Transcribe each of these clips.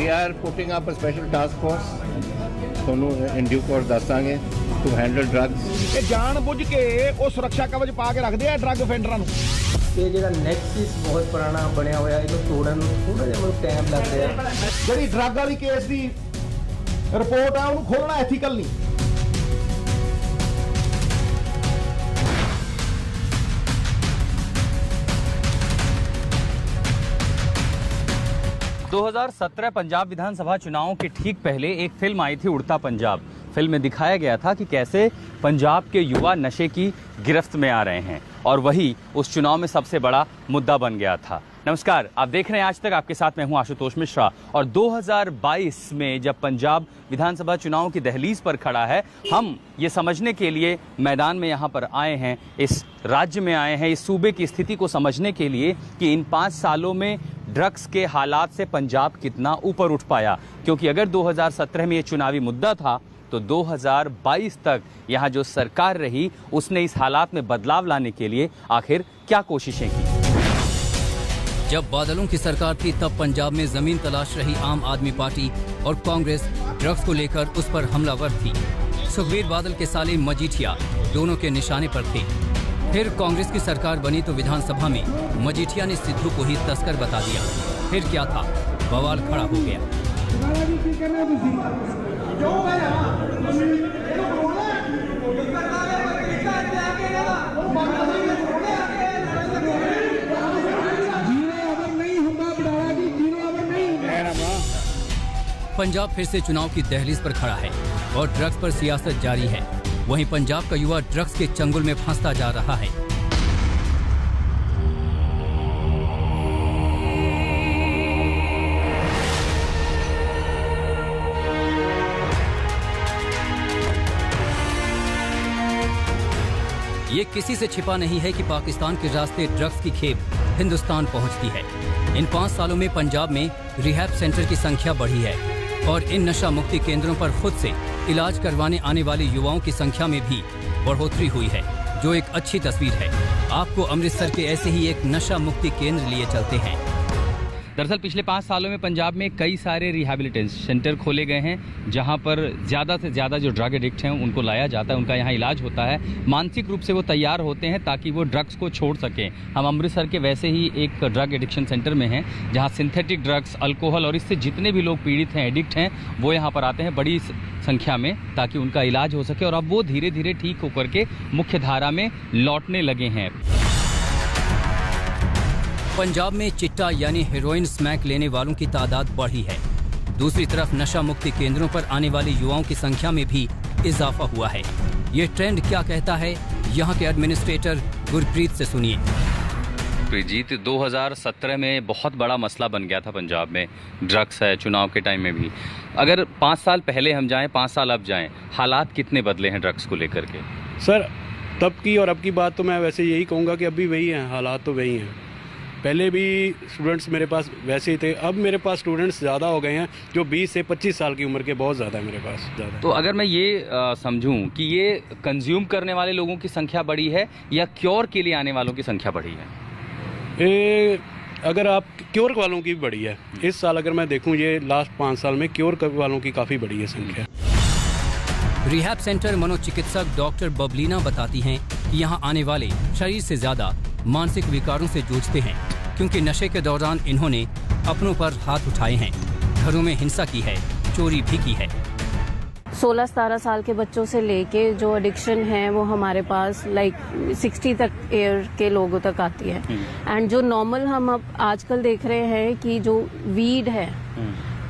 We are putting up a special task force. ਤੁਹਾਨੂੰ in due course ਦੱਸਾਂਗੇ to handle drugs. ਇਹ ਜਾਣ ਬੁੱਝ ਕੇ ਉਹ ਸੁਰੱਖਿਆ ਕਵਚ ਪਾ ਕੇ ਰੱਖਦੇ ਆ ਡਰੱਗ ਅਫੈਂਡਰਾਂ ਨੂੰ। ਇਹ ਜਿਹੜਾ ਨੈਕਸਸ ਬਹੁਤ ਪੁਰਾਣਾ ਬਣਿਆ ਹੋਇਆ ਇਹਨੂੰ ਤੋੜਨ ਨੂੰ ਥੋੜਾ ਜਿਹਾ ਮੈਨੂੰ ਟਾਈਮ ਲੱਗ ਰਿਹਾ। ਜਿਹੜੀ ਡਰੱਗ ਵਾਲੀ ਕੇਸ ਦੀ ਰਿਪੋਰਟ ਆ ਉਹਨੂੰ ਖੋਲਣਾ ਐਥੀਕਲ ਨਹੀਂ। – 2017 पंजाब विधानसभा चुनावों के ठीक पहले एक फिल्म आई थी उड़ता पंजाब। फिल्म में दिखाया गया था कि कैसे पंजाब के युवा नशे की गिरफ्त में आ रहे हैं और वही उस चुनाव में सबसे बड़ा मुद्दा बन गया था। नमस्कार, आप देख रहे हैं आज तक, आपके साथ मैं हूं आशुतोष मिश्रा। और 2022 में जब पंजाब विधानसभा चुनाव की दहलीज पर खड़ा है, हम ये समझने के लिए मैदान में यहाँ पर आए हैं, इस राज्य में आए हैं, इस सूबे की स्थिति को समझने के लिए कि इन 5 सालों में ड्रग्स के हालात से पंजाब कितना ऊपर उठ पाया। क्योंकि अगर 2017 में ये चुनावी मुद्दा था तो 2022 तक यहाँ जो सरकार रही उसने इस हालात में बदलाव लाने के लिए आखिर क्या कोशिशें की। जब बादलों की सरकार थी तब पंजाब में जमीन तलाश रही आम आदमी पार्टी और कांग्रेस ड्रग्स को लेकर उस पर हमलावर थी। सुखबीर बादल के साले मजीठिया दोनों के निशाने पर थे। फिर कांग्रेस की सरकार बनी तो विधानसभा में मजीठिया ने सिद्धू को ही तस्कर बता दिया। फिर क्या था, बवाल खड़ा हो गया। पंजाब फिर से चुनाव की दहलीज पर खड़ा है और ड्रग्स पर सियासत जारी है। वहीं पंजाब का युवा ड्रग्स के चंगुल में फंसता जा रहा है। ये किसी से छिपा नहीं है कि पाकिस्तान के रास्ते ड्रग्स की खेप हिंदुस्तान पहुंचती है। इन 5 सालों में पंजाब में रिहैब सेंटर की संख्या बढ़ी है और इन नशा मुक्ति केंद्रों पर खुद से इलाज करवाने आने वाले युवाओं की संख्या में भी बढ़ोतरी हुई है, जो एक अच्छी तस्वीर है। आपको अमृतसर के ऐसे ही एक नशा मुक्ति केंद्र लिए चलते हैं। दरअसल पिछले 5 सालों में पंजाब में कई सारे रिहैबिलिटेशन सेंटर खोले गए हैं, जहां पर ज़्यादा से ज़्यादा जो ड्रग एडिक्ट हैं उनको लाया जाता है, उनका यहाँ इलाज होता है, मानसिक रूप से वो तैयार होते हैं ताकि वो ड्रग्स को छोड़ सकें। हम अमृतसर के वैसे ही एक ड्रग एडिक्शन सेंटर में हैं, जहाँ सिंथेटिक ड्रग्स, अल्कोहल और इससे जितने भी लोग पीड़ित हैं, एडिक्ट हैं, वो यहाँ पर आते हैं बड़ी संख्या में ताकि उनका इलाज हो सके और अब वो धीरे धीरे ठीक होकर के मुख्य धारा में लौटने लगे हैं। पंजाब में चिट्टा यानी हेरोइन स्मैक लेने वालों की तादाद बढ़ी है। दूसरी तरफ नशा मुक्ति केंद्रों पर आने वाले युवाओं की संख्या में भी इजाफा हुआ है। ये ट्रेंड क्या कहता है, यहाँ के एडमिनिस्ट्रेटर गुरप्रीत से सुनिए। जीत 2017 में बहुत बड़ा मसला बन गया था पंजाब में, ड्रग्स है, चुनाव के टाइम में भी। अगर 5 साल पहले हम जाएं, 5 साल अब जाएं, हालात कितने बदले हैं ड्रग्स को लेकर के? सर, तब की और अब की बात तो मैं वैसे यही कहूँगा कि अभी वही हैं, हालात तो वही हैं। पहले भी स्टूडेंट्स मेरे पास वैसे ही थे, अब मेरे पास स्टूडेंट्स ज़्यादा हो गए हैं जो 20 से 25 साल की उम्र के, बहुत ज़्यादा है मेरे पास ज़्यादा। तो अगर मैं ये समझूं कि ये कंज्यूम करने वाले लोगों की संख्या बढ़ी है या क्योर के लिए आने वालों की संख्या बढ़ी है? अगर आप क्योर वालों की भी बढ़ी है। इस साल अगर मैं देखूं, ये लास्ट 5 साल में क्योर वालों की काफ़ी बढ़ी है संख्या। रिहैब सेंटर मनोचिकित्सक डॉक्टर बबलीना बताती हैं कि यहाँ आने वाले शरीर से ज्यादा मानसिक विकारों से जूझते हैं, क्योंकि नशे के दौरान इन्होंने अपनों पर हाथ उठाए हैं, घरों में हिंसा की है, चोरी भी की है। 16-17 साल के बच्चों से लेके जो एडिक्शन है वो हमारे पास 60 तक एयर के लोगों तक आती है। एंड जो नॉर्मल हम अब आजकल देख रहे हैं कि जो वीड है,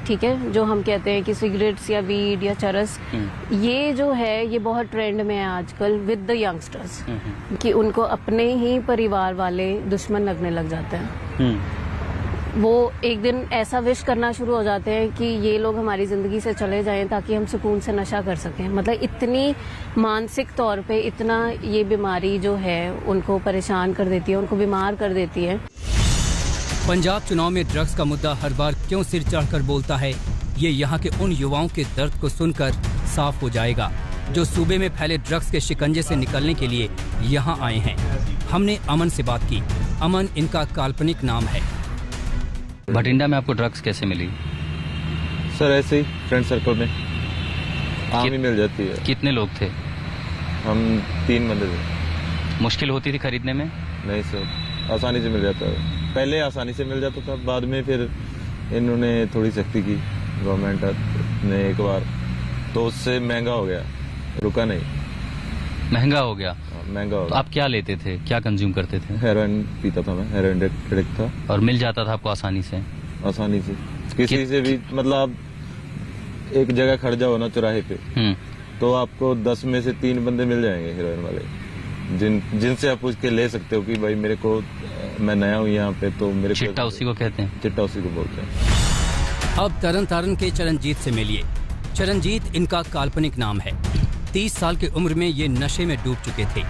ठीक है, जो हम कहते हैं कि सिगरेट्स या वीड या चरस, ये जो है ये बहुत ट्रेंड में है आजकल विद द यंगस्टर्स, कि उनको अपने ही परिवार वाले दुश्मन लगने लग जाते हैं। वो एक दिन ऐसा विश करना शुरू हो जाते हैं कि ये लोग हमारी जिंदगी से चले जाएं ताकि हम सुकून से नशा कर सकें। मतलब इतनी मानसिक तौर पे इतना ये बीमारी जो है उनको परेशान कर देती है, उनको बीमार कर देती है। पंजाब चुनाव में ड्रग्स का मुद्दा हर बार क्यों सिर चढ़कर बोलता है, ये यहाँ के उन युवाओं के दर्द को सुनकर साफ हो जाएगा जो सूबे में फैले ड्रग्स के शिकंजे से निकलने के लिए यहाँ आए हैं। हमने अमन से बात की। अमन इनका काल्पनिक नाम है। भटिंडा में आपको ड्रग्स कैसे मिली? सर ऐसे ही फ्रेंड सर्कल में आम ही मिल जाती है। कितने लोग थे? हम 3 बंदे थे। मुश्किल होती थी खरीदने में? नहीं सर, आसानी से मिल जाता है। पहले आसानी से मिल जाता था, बाद में फिर इन्होंने थोड़ी सख्ती की गवर्नमेंट ने एक बार, तो उससे महंगा हो गया, रुका नहीं। महंगा हो गया? महंगा हो तो गया। आप क्या लेते थे, क्या कंज्यूम करते थे? हेरोइन पीता था मैं, हेरोइन एडिक्ट था। और मिल जाता था आपको आसानी से? आसानी से, किसी से भी, मतलब आप एक जगह खड़ जाओ ना चौराहे पे, तो आपको 10 में से 3 बंदे मिल जाएंगे हेरोइन वाले, जिनसे आप पूछ के ले सकते हो कि भाई मेरे को, मैं नया हूँ यहाँ पे, तो मेरे चिट्टा उसी को कहते हैं? चिट्टा उसी को बोलते हैं। अब तरन तारण के चरणजीत से मिलिए। चरणजीत इनका काल्पनिक नाम है। 30 साल की उम्र में ये नशे में डूब चुके थे।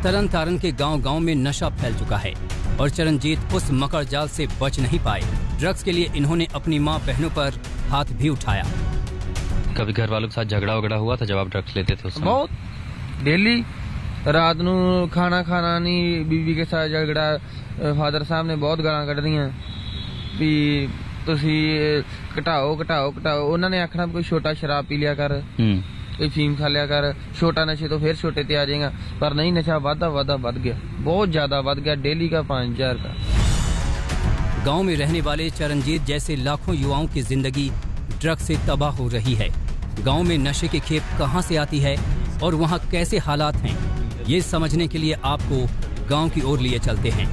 तरन तारण के गांव-गांव में नशा फैल चुका है और चरणजीत उस मकर जाल से बच नहीं पाए। ड्रग्स के लिए इन्होंने अपनी माँ बहनों पर हाथ भी उठाया। कभी घर वालों के साथ झगड़ा वगड़ा हुआ था जब आप ड्रग्स लेते थे उस समय? बहुत, डेली रात नू खाना खाना नहीं, बीवी के साथ झगड़ा, फादर साहब ने बहुत गाਲਾਂ ਕੱਢਦੀਆਂ ਵੀ ਤੁਸੀਂ ਘਟਾਓ। ਉਹਨਾਂ ਨੇ ਆਖਣਾ ਕੋਈ ਛੋਟਾ ਸ਼ਰਾਬ ਪੀ ਲਿਆ ਕਰ, ਕੋਈ ਫੀਮ ਖਾ ਲਿਆ ਕਰ, ਛੋਟਾ ਨਸ਼ੇ ਤੋਂ ਫਿਰ ਛੋਟੇ ਤੇ ਆ ਜਾਏਗਾ। ਪਰ नहीं, नशा ਵੱਧ ਗਿਆ, बहुत ज्यादा ਵੱਧ ਗਿਆ, डेली का 5000 का। गांव में रहने वाले चरणजीत जैसे लाखों युवाओं की जिंदगी ड्रग्स से तबाह हो रही है। गांव में नशे की खेप कहां से आती है और वहां कैसे हालात हैं, ये समझने के लिए आपको गांव की ओर लिए चलते हैं।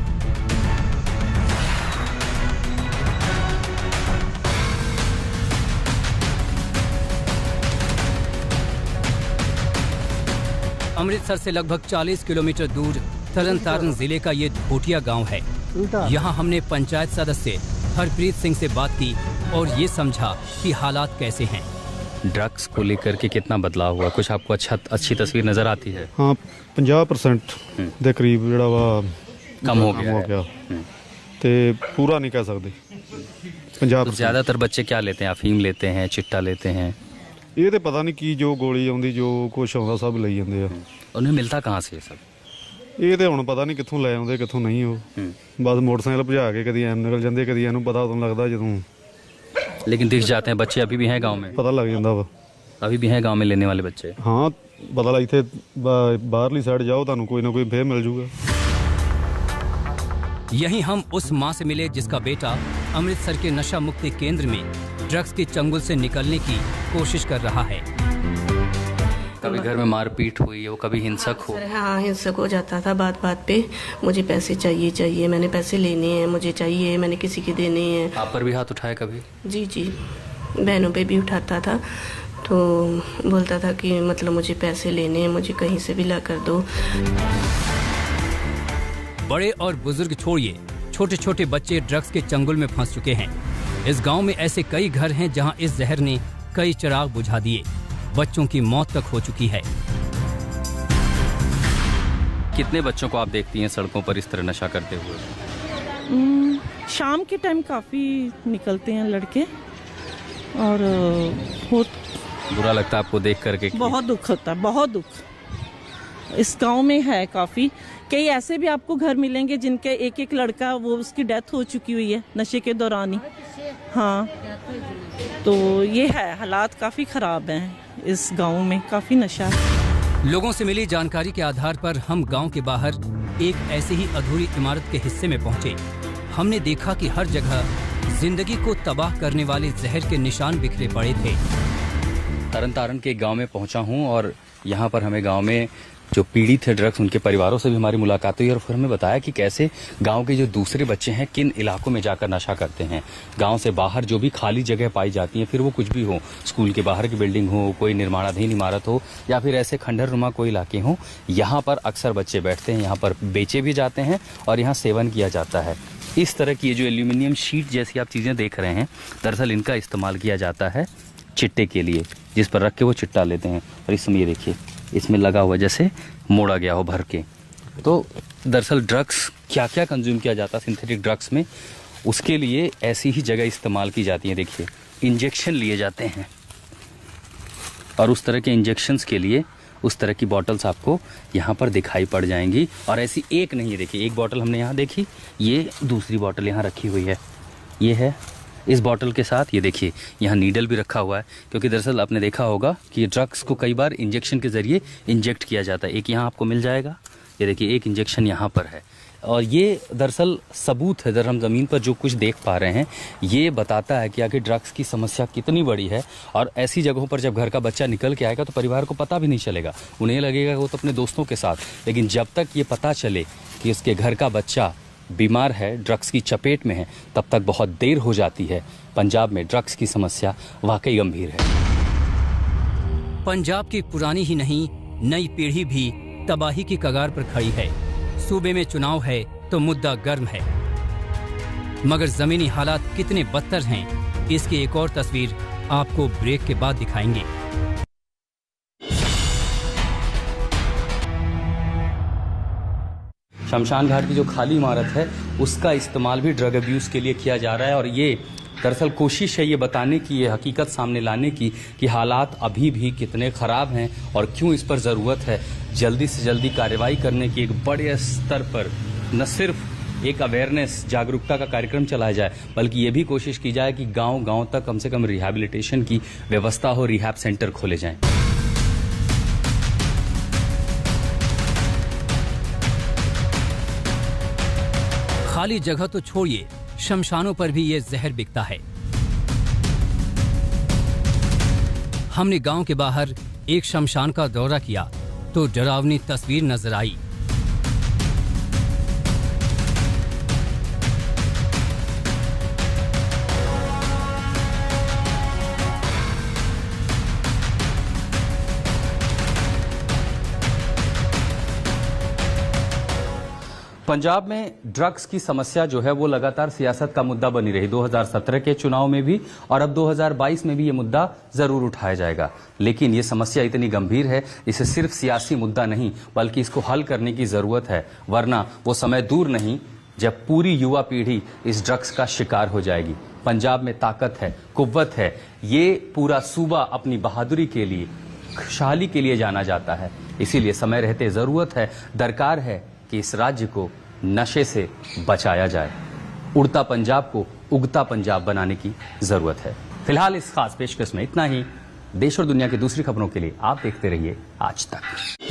अमृतसर से लगभग 40 किलोमीटर दूर तरन तारण जिले का ये धोटिया गांव है। यहाँ हमने पंचायत सदस्य हरप्रीत सिंह से बात की और ये समझा कि हालात कैसे हैं। ड्रग्स को लेकर के कितना बदलाव हुआ, कुछ आपको अच्छी तस्वीर नजर आती है? हाँ, 50% ਦੇ ਕਰੀਬ ਜਿਹੜਾ ਵਾ कम हो गया ਤੇ पूरा नहीं कह सकते। 50% ज्यादातर बच्चे क्या लेते हैं? अफीम लेते हैं, चिट्टा लेते हैं? ਇਹ ਤੇ ਪਤਾ ਨਹੀਂ ਕੀ ਜੋ ਗੋਲੀ ਆਉਂਦੀ, ਜੋ ਕੁਛ ਆਉਂਦਾ ਸਭ ਲਈ ਜਾਂਦੇ ਆ। उन्हें मिलता कहाँ से ये सब? ਇਹ ਤੇ ਹੁਣ ਪਤਾ ਨਹੀਂ ਕਿੱਥੋਂ ਲੈ ਆਉਂਦੇ ਕਿੱਥੋਂ ਨਹੀਂ। ਉਹ ਬਸ ਮੋਟਰਸਾਈਕਲ ਭਜਾ ਕੇ ਕਦੀ ਐਮ ਨਿਕਲ ਜਾਂਦੇ, ਕਦੀ ਇਹਨੂੰ ਪਤਾ ਉਦੋਂ ਲੱਗਦਾ ਜਦੋਂ। लेकिन दिख जाते हैं बच्चे, अभी भी हैं गांव में? ਪਤਾ ਲੱਗ ਜਾਂਦਾ ਵਾ। अभी भी हैं गांव में लेने वाले बच्चे? ਹਾਂ, ਪਤਾ ਲੱਗ ਇੱਥੇ ਬਾਹਰਲੀ ਸਾਈਡ ਜਾਓ ਤੁਹਾਨੂੰ ਕੋਈ ਨਾ ਕੋਈ ਫੇਰ ਮਿਲ ਜੂਗਾ। यहीं हम उस माँ से मिले जिसका बेटा अमृतसर के नशा मुक्ति केंद्र में ड्रग्स के चंगुल से निकलने की कोशिश कर रहा है। कभी घर में मारपीट हुई हो, कभी हिंसक हो? हाँ, हिंसक हो जाता था बात बात पे। मुझे पैसे चाहिए, मैंने पैसे लेने हैं, मुझे चाहिए, मैंने किसी के देने हैं। आप पर भी हाथ उठाया कभी? जी, बहनों पे भी उठाता था। तो बोलता था कि मतलब मुझे पैसे लेने हैं, मुझे कहीं से भी ला कर दो। बड़े और बुजुर्ग छोड़िए, छोटे छोटे बच्चे ड्रग्स के चंगुल में फंस चुके हैं। इस गांव में ऐसे कई घर हैं जहां इस जहर ने कई चिराग बुझा दिए। बच्चों की मौत तक हो चुकी है। कितने बच्चों को आप देखती हैं सड़कों पर इस तरह नशा करते हुए? शाम के टाइम काफ़ी निकलते हैं लड़के और बहुत बुरा लगता है आपको देख करके? बहुत दुख होता है, बहुत दुख इस गांव में है। काफ़ी कई ऐसे भी आपको घर मिलेंगे जिनके एक लड़का वो उसकी डेथ हो चुकी हुई है नशे के दौरान ही। हाँ, तो ये है, हालात काफ़ी ख़राब हैं इस गांव में, काफ़ी नशा है। लोगों से मिली जानकारी के आधार पर हम गांव के बाहर एक ऐसी ही अधूरी इमारत के हिस्से में पहुंचे। हमने देखा कि हर जगह जिंदगी को तबाह करने वाले जहर के निशान बिखरे पड़े थे। तरन तारण के एक गांव में पहुंचा हूं और यहाँ पर हमें गांव में जो पीड़ित है ड्रग्स, उनके परिवारों से भी हमारी मुलाकात हुई और फिर हमें बताया कि कैसे गांव के जो दूसरे बच्चे हैं किन इलाकों में जाकर नशा करते हैं। गांव से बाहर जो भी खाली जगह पाई जाती है, फिर वो कुछ भी हो, स्कूल के बाहर की बिल्डिंग हो, कोई निर्माणाधीन इमारत हो या फिर ऐसे खंडर नुमा कोई इलाके हो, यहाँ पर अक्सर बच्चे बैठते हैं, यहाँ पर बेचे भी जाते हैं और यहाँ सेवन किया जाता है। इस तरह की जो एल्यूमिनियम शीट जैसी आप चीज़ें देख रहे हैं, दरअसल इनका इस्तेमाल किया जाता है चिट्टे के लिए, जिस पर रख के वो चिट्टा लेते हैं। और इस समय ये देखिए, इसमें लगा हुआ जैसे मोड़ा गया हो भर के। तो दरअसल ड्रग्स क्या क्या कंज्यूम किया जाता है सिंथेटिक ड्रग्स में, उसके लिए ऐसी ही जगह इस्तेमाल की जाती है। देखिए, इंजेक्शन लिए जाते हैं और उस तरह के इंजेक्शंस के लिए उस तरह की बॉटल्स आपको यहाँ पर दिखाई पड़ जाएंगी। और ऐसी एक नहीं है, देखिए एक बॉटल हमने यहाँ देखी, ये दूसरी बॉटल यहाँ रखी हुई है, ये है इस बॉटल के साथ ये देखिए यहाँ नीडल भी रखा हुआ है, क्योंकि दरअसल आपने देखा होगा कि ड्रग्स को कई बार इंजेक्शन के ज़रिए इंजेक्ट किया जाता है। एक यहाँ आपको मिल जाएगा, ये देखिए एक इंजेक्शन यहाँ पर है। और ये दरअसल सबूत है, हम ज़मीन पर जो कुछ देख पा रहे हैं ये बताता है कि आखिर ड्रग्स की समस्या कितनी बड़ी है। और ऐसी जगहों पर जब घर का बच्चा निकल के आएगा तो परिवार को पता भी नहीं चलेगा, उन्हें लगेगा वो तो अपने दोस्तों के साथ, लेकिन जब तक ये पता चले कि उसके घर का बच्चा बीमार है, ड्रग्स की चपेट में है, तब तक बहुत देर हो जाती है। पंजाब में ड्रग्स की समस्या वाकई गंभीर है। पंजाब की पुरानी ही नहीं नई पीढ़ी भी तबाही की कगार पर खड़ी है। सूबे में चुनाव है तो मुद्दा गर्म है, मगर जमीनी हालात कितने बदतर हैं, इसकी एक और तस्वीर आपको ब्रेक के बाद दिखाएंगे। शमशान घाट की जो खाली इमारत है उसका इस्तेमाल भी ड्रग अब्यूज़ के लिए किया जा रहा है। और ये दरअसल कोशिश है ये बताने की, ये हकीकत सामने लाने की कि हालात अभी भी कितने ख़राब हैं और क्यों इस पर ज़रूरत है जल्दी से जल्दी कार्रवाई करने की। एक बड़े स्तर पर न सिर्फ एक अवेयरनेस, जागरूकता का कार्यक्रम चलाया जाए, बल्कि ये भी कोशिश की जाए कि गांव-गांव तक कम से कम रिहैबिलिटेशन की व्यवस्था हो, रिहैब सेंटर खोले जाएं। खाली जगह तो छोड़िए, शमशानों पर भी ये जहर बिकता है। हमने गांव के बाहर एक शमशान का दौरा किया तो डरावनी तस्वीर नजर आई। पंजाब में ड्रग्स की समस्या जो है वो लगातार सियासत का मुद्दा बनी रही। 2017 के चुनाव में भी और अब 2022 में भी ये मुद्दा जरूर उठाया जाएगा, लेकिन ये समस्या इतनी गंभीर है इसे सिर्फ सियासी मुद्दा नहीं बल्कि इसको हल करने की जरूरत है, वरना वो समय दूर नहीं जब पूरी युवा पीढ़ी इस ड्रग्स का शिकार हो जाएगी। पंजाब में ताकत है, कुव्वत है, ये पूरा सूबा अपनी बहादुरी के लिए, खुशहाली के लिए जाना जाता है। इसीलिए समय रहते जरूरत है, दरकार है कि इस राज्य को नशे से बचाया जाए। उड़ता पंजाब को उगता पंजाब बनाने की जरूरत है। फिलहाल इस खास पेशकश में इतना ही। देश और दुनिया की दूसरी खबरों के लिए आप देखते रहिए आज तक।